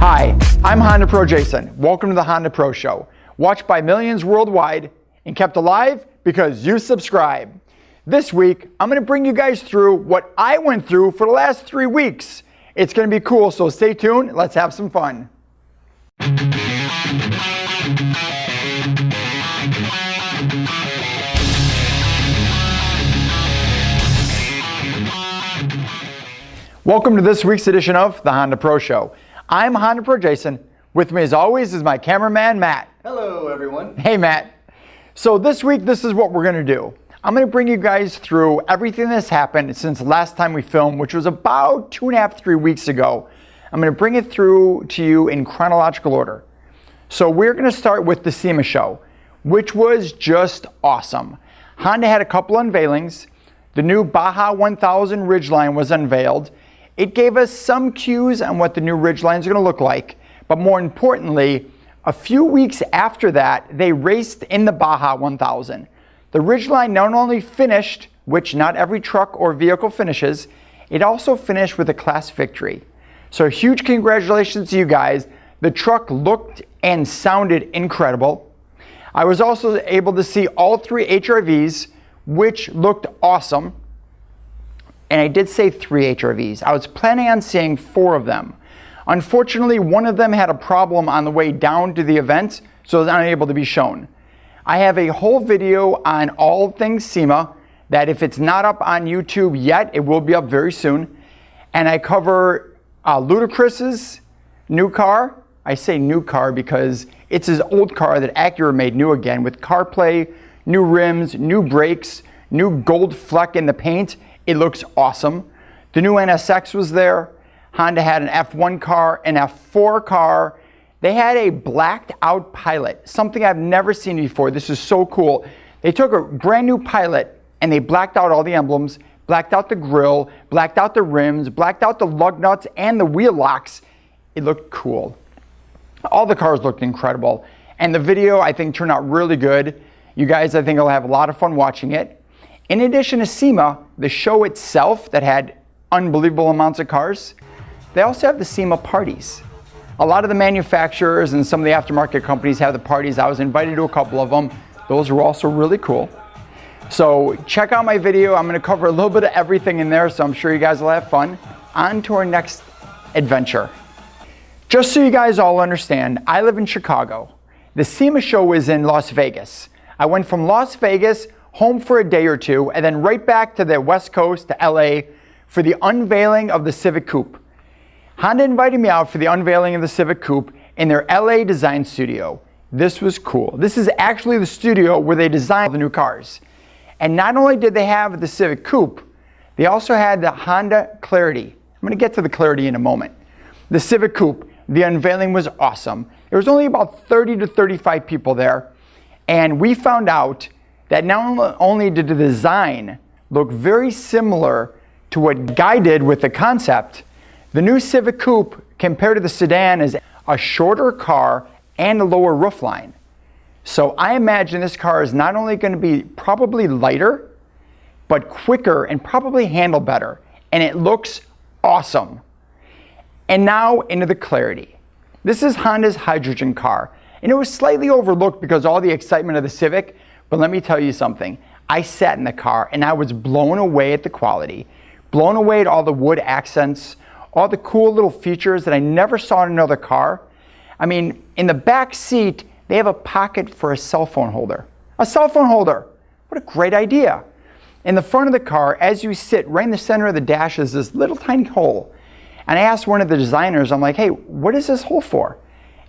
Hi, I'm Honda Pro Jason. Welcome to the Honda Pro Show, watched by millions worldwide and kept alive because you subscribe. This week, I'm going to bring you guys through what I went through for the last 3 weeks. It's going to be cool, so stay tuned. Let's have some fun. Welcome to this week's edition of the Honda Pro Show. I'm Honda Pro Jason. With me as always is my cameraman, Matt. Hello, everyone. Hey, Matt. So this week, this is what we're going to do. I'm going to bring you guys through everything that's happened since the last time we filmed, which was about 2.5 to 3 weeks ago. I'm going to bring it through to you in chronological order. So we're going to start with the SEMA show, which was just awesome. Honda had a couple unveilings. The new Baja 1000 Ridgeline was unveiled. It gave us some cues on what the new Ridgelines are going to look like, but more importantly, a few weeks after that, they raced in the Baja 1000. The Ridgeline not only finished, which not every truck or vehicle finishes, it also finished with a class victory. So huge congratulations to you guys. The truck looked and sounded incredible. I was also able to see all 3 HRVs, which looked awesome. And I did say 3 HRVs. I was planning on seeing 4 of them. Unfortunately, one of them had a problem on the way down to the event, so it was unable to be shown. I have a whole video on all things SEMA that if it's not up on YouTube yet, it will be up very soon. And I cover Ludacris's new car. I say new car because it's his old car that Acura made new again with CarPlay, new rims, new brakes, new gold fleck in the paint. It looks awesome. The new NSX was there. Honda had an F1 car, an F4 car. They had a blacked out Pilot, something I've never seen before. This is so cool. They took a brand new Pilot and they blacked out all the emblems, blacked out the grille, blacked out the rims, blacked out the lug nuts and the wheel locks. It looked cool. All the cars looked incredible. And the video, I think, turned out really good. You guys, I think, will have a lot of fun watching it. In addition to SEMA, the show itself that had unbelievable amounts of cars, they also have the SEMA parties. A lot of the manufacturers and some of the aftermarket companies have the parties. I was invited to a couple of them. Those were also really cool. So check out my video. I'm going to cover a little bit of everything in there, so I'm sure you guys will have fun. On to our next adventure. Just so you guys all understand, I live in Chicago. The SEMA show is in Las Vegas. I went from Las Vegas home for a day or two, and then right back to the West Coast, to LA, for the unveiling of the Civic Coupe. Honda invited me out for the unveiling of the Civic Coupe in their LA design studio. This was cool. This is actually the studio where they designed the new cars. And not only did they have the Civic Coupe, they also had the Honda Clarity. I'm going to get to the Clarity in a moment. The Civic Coupe, the unveiling was awesome. There was only about 30 to 35 people there, and we found out that not only did the design look very similar to what Guy did with the concept, the new Civic Coupe compared to the sedan is a shorter car and a lower roofline. So I imagine this car is not only going to be probably lighter, but quicker and probably handle better. And it looks awesome. And now into the Clarity. This is Honda's hydrogen car. And it was slightly overlooked because of all the excitement of the Civic. But let me tell you something. I sat in the car and I was blown away at the quality, blown away at all the wood accents, all the cool little features that I never saw in another car. I mean, in the back seat, they have a pocket for a cell phone holder. A cell phone holder. What a great idea. In the front of the car, as you sit, right in the center of the dash is this little tiny hole. And I asked one of the designers, I'm like, hey, what is this hole for?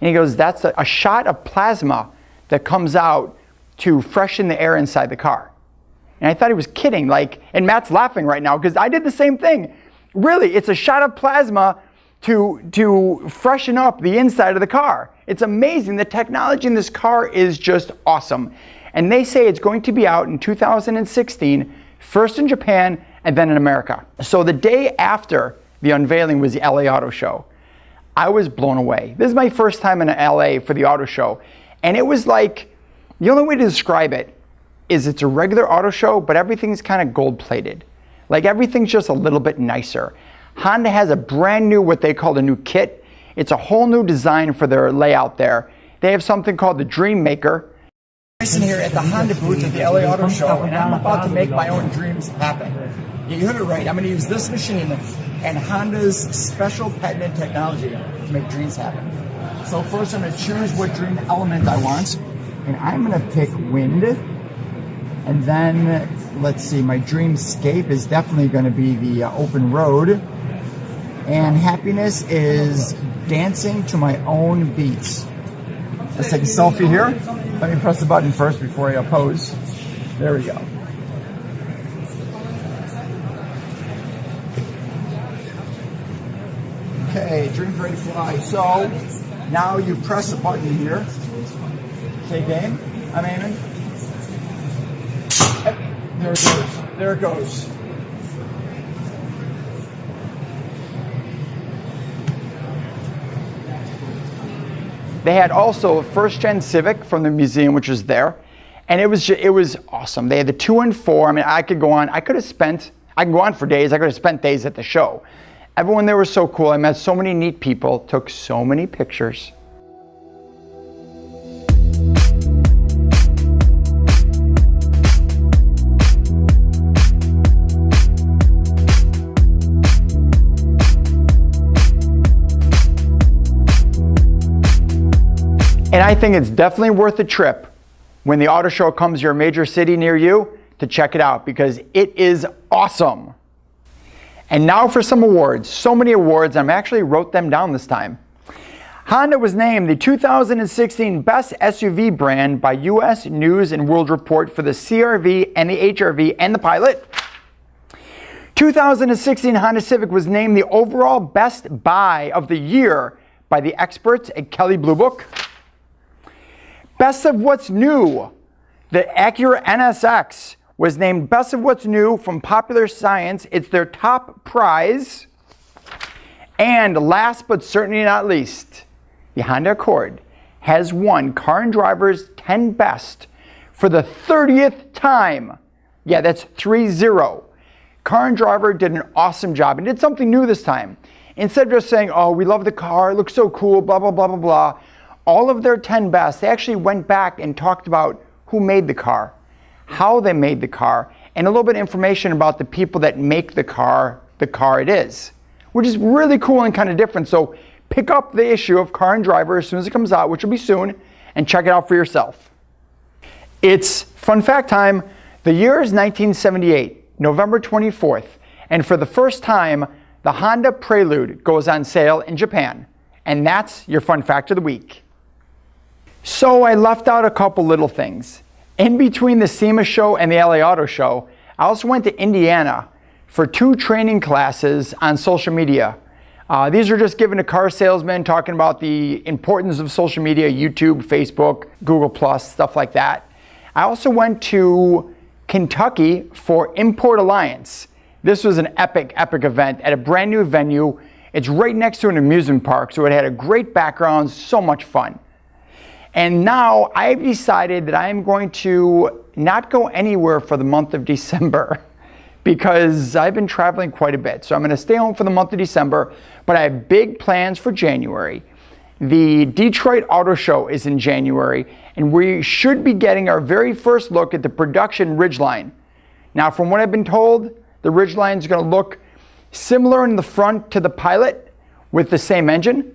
And he goes, that's a shot of plasma that comes out to freshen the air inside the car. And I thought he was kidding, and Matt's laughing right now because I did the same thing. Really, it's a shot of plasma to freshen up the inside of the car. It's amazing. The technology in this car is just awesome. And they say it's going to be out in 2016, first in Japan and then in America. So the day after the unveiling was the LA Auto Show. I was blown away. This is my first time in LA for the auto show. And it was like, the only way to describe it is it's a regular auto show, but everything's kind of gold plated. Like everything's just a little bit nicer. Honda has a brand new, what they call a new kit. It's a whole new design for their layout there. They have something called the Dream Maker. I'm here at the Honda booth at the LA Auto Show, and I'm about to make my own dreams happen. You heard it right. I'm going to use this machine and Honda's special patented technology to make dreams happen. So first I'm going to choose what dream element I want, and I'm going to pick wind. And then, let's see, my dreamscape is definitely going to be the open road. And happiness is dancing to my own beats. Let's take a selfie here. Let me press the button first before I pose. There we go. Okay, dreams ready to fly. So now you press a button here. Say game. I'm aiming. There it goes. There it goes. They had also a first-gen Civic from the museum, which was there, and it was awesome. They had the 2 and 4. I mean, I could go on. I can go on for days. I could have spent days at the show. Everyone there was so cool. I met so many neat people. Took so many pictures. And I think it's definitely worth a trip when the auto show comes to your major city near you to check it out, because it is awesome. And now for some awards. So many awards, I actually wrote them down this time. Honda was named the 2016 Best SUV Brand by US News and World Report for the CR-V and the HR-V and the Pilot. 2016 Honda Civic was named the overall Best Buy of the Year by the experts at Kelley Blue Book. Best of What's New, the Acura NSX was named Best of What's New from Popular Science. It's their top prize. And last but certainly not least, the Honda Accord has won Car and Driver's 10 Best for the 30th time. Yeah, that's 3-0. Car and Driver did an awesome job and did something new this time. Instead of just saying, oh, we love the car, it looks so cool, blah, blah, blah, blah, blah. All of their 10 best, they actually went back and talked about who made the car, how they made the car, and a little bit of information about the people that make the car it is, which is really cool and kind of different. So pick up the issue of Car and Driver as soon as it comes out, which will be soon, and check it out for yourself. It's fun fact time. The year is 1978, November 24th, and for the first time, the Honda Prelude goes on sale in Japan. And that's your fun fact of the week. So I left out a couple little things. In between the SEMA show and the LA Auto Show, I also went to Indiana for 2 training classes on social media. These are just given to car salesmen, talking about the importance of social media, YouTube, Facebook, Google+, stuff like that. I also went to Kentucky for Import Alliance. This was an epic event at a brand new venue. It's right next to an amusement park, so it had a great background, so much fun. And now I've decided that I am going to not go anywhere for the month of December because I've been traveling quite a bit. So I'm going to stay home for the month of December, but I have big plans for January. The Detroit Auto Show is in January, and we should be getting our very first look at the production Ridgeline. Now, from what I've been told, the Ridgeline is going to look similar in the front to the Pilot with the same engine,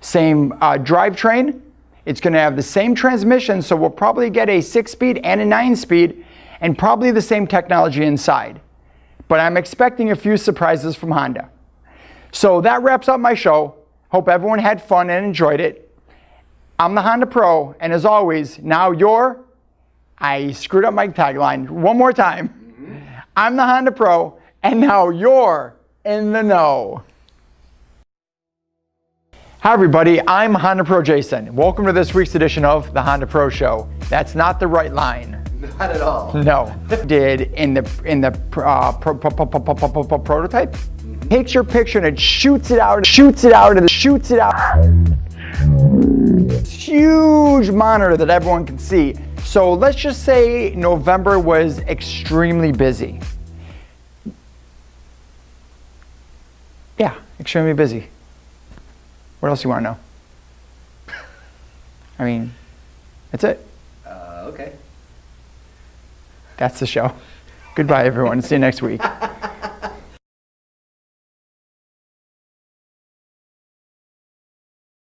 same drivetrain. It's going to have the same transmission, so we'll probably get a 6-speed and a 9-speed, and probably the same technology inside. But I'm expecting a few surprises from Honda. So that wraps up my show. Hope everyone had fun and enjoyed it. I'm the Honda Pro, and as always, now I screwed up my tagline one more time. I'm the Honda Pro, and now you're in the know. Hi everybody, I'm Honda Pro Jason. Welcome to this week's edition of the Honda Pro Show. That's not the right line. Not at all. No. Did in the prototype? Takes your picture and it shoots it out. Huge monitor that everyone can see. So let's just say November was extremely busy. Yeah, extremely busy. What else do you want to know? I mean, that's it. Okay. That's the show. Goodbye, everyone. See you next week.